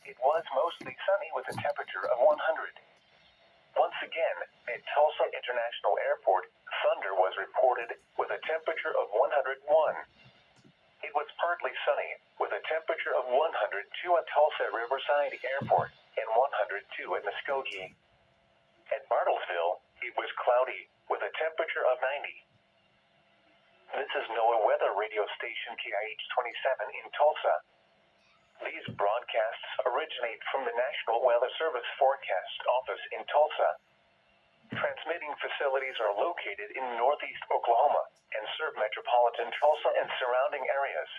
it was mostly sunny with a temperature of 100. Once again, at Tulsa International Airport, thunder was reported with a temperature of 101. It was partly sunny with a temperature of 102 at Tulsa Riverside Airport and 102 at Muskogee. At Bartlesville, it was cloudy with a temperature of 90. This is NOAA Weather radio station KIH-27 in Tulsa. These broadcasts originate from the National Weather Service Forecast Office in Tulsa. Transmitting facilities are located in northeast Oklahoma and serve metropolitan Tulsa and surrounding areas.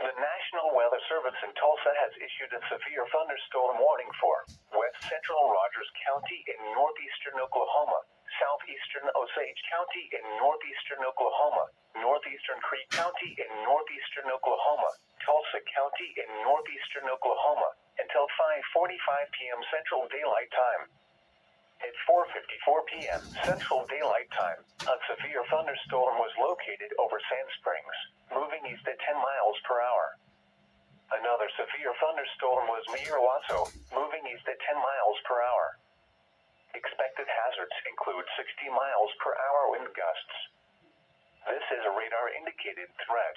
The National Weather Service in Tulsa has issued a severe thunderstorm warning for west central Rogers County in northeastern Oklahoma, southeastern Osage County in northeastern Oklahoma, northeastern Creek County in northeastern Oklahoma, Tulsa County in northeastern Oklahoma, until 5:45 p.m. Central Daylight Time. At 4:54 p.m. Central Daylight Time, a severe thunderstorm was located over Sand Springs, moving east at 10 miles per hour. Another severe thunderstorm was near Wasso, moving east at 10 miles per hour. Expected hazards include 60 miles per hour wind gusts. This is a radar-indicated threat.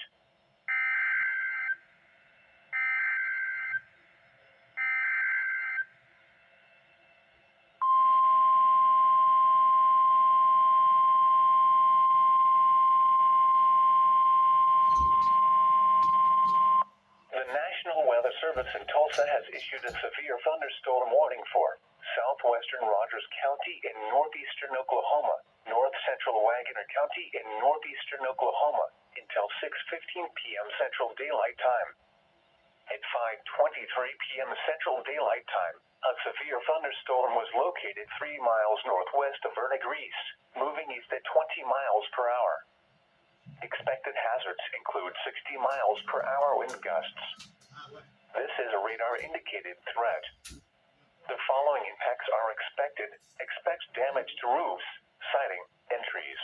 The National Weather Service in Tulsa has issued a severe thunderstorm warning for Southwestern Rogers County in northeastern Oklahoma, north central Wagoner County in northeastern Oklahoma, until 6:15 p.m. Central Daylight Time. At 5:23 p.m. Central Daylight Time, a severe thunderstorm was located 3 miles northwest of Verdigris, moving east at 20 miles per hour. Expected hazards include 60 miles per hour wind gusts. This is a radar-indicated threat. The following impacts are expected. Expect damage to roofs, siding, and trees.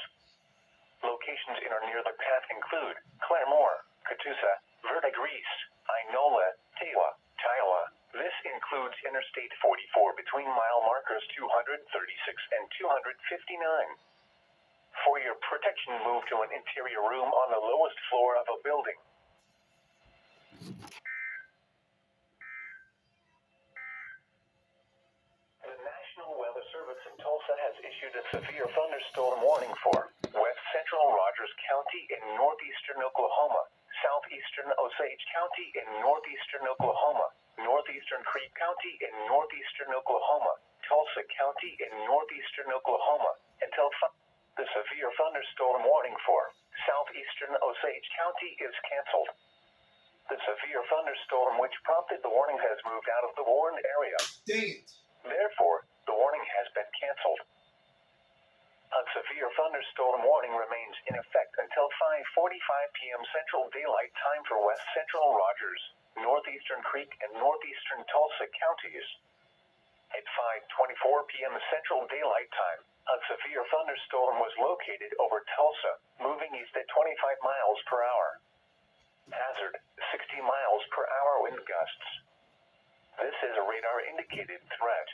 Locations in or near the path include Claremore, Catoosa, Verdigris, Inola, Tiawah. This includes Interstate 44 between mile markers 236 and 259. For your protection, move to an interior room on the lowest floor of a building. The National Weather Service in Tulsa has issued a severe thunderstorm warning for west central Rogers County in northeastern Oklahoma, southeastern Osage County in northeastern Oklahoma, northeastern Creek County in northeastern Oklahoma, Tulsa County in northeastern Oklahoma, until the severe thunderstorm warning for southeastern Osage County is canceled. The severe thunderstorm which prompted the warning has moved out of the warned area. Dang it. Therefore, the warning has been canceled. A severe thunderstorm warning remains in effect until 5:45 p.m. Central Daylight Time for west central Rogers, northeastern Creek, and northeastern Tulsa counties. At 5:24 p.m. Central Daylight Time, a severe thunderstorm was located over Tulsa, moving east at 25 miles per hour. Hazard, 60 miles per hour wind gusts. This is a radar-indicated threat.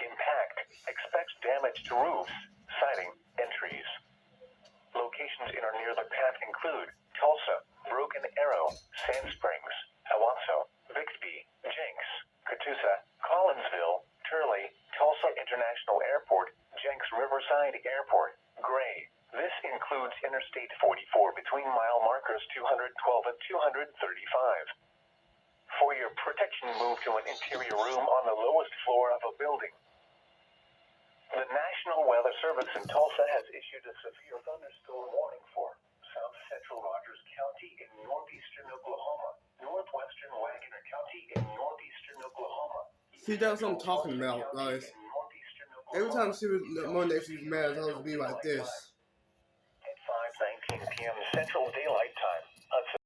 Impact, expect damage to roofs, siding, and trees. Locations in or near the path include Tulsa, Broken Arrow, Sand Springs, Wasso, Bixby, Jenks, Catoosa, Collinsville, Turley, Tulsa International Airport, Jenks Riverside Airport, Gray. This includes Interstate 44 between mile markers 212 and 235. For your protection, move to an interior room on the lowest floor of a building. The National Weather Service in Tulsa has issued a severe thunderstorm warning for south central Rogers County in northeastern Oklahoma, northwestern Wagoner County in northeastern Oklahoma. See, that's what I'm talking about, guys. Every time Monday she's mad, it's always be like this. At 5:19 p.m. Central Daylight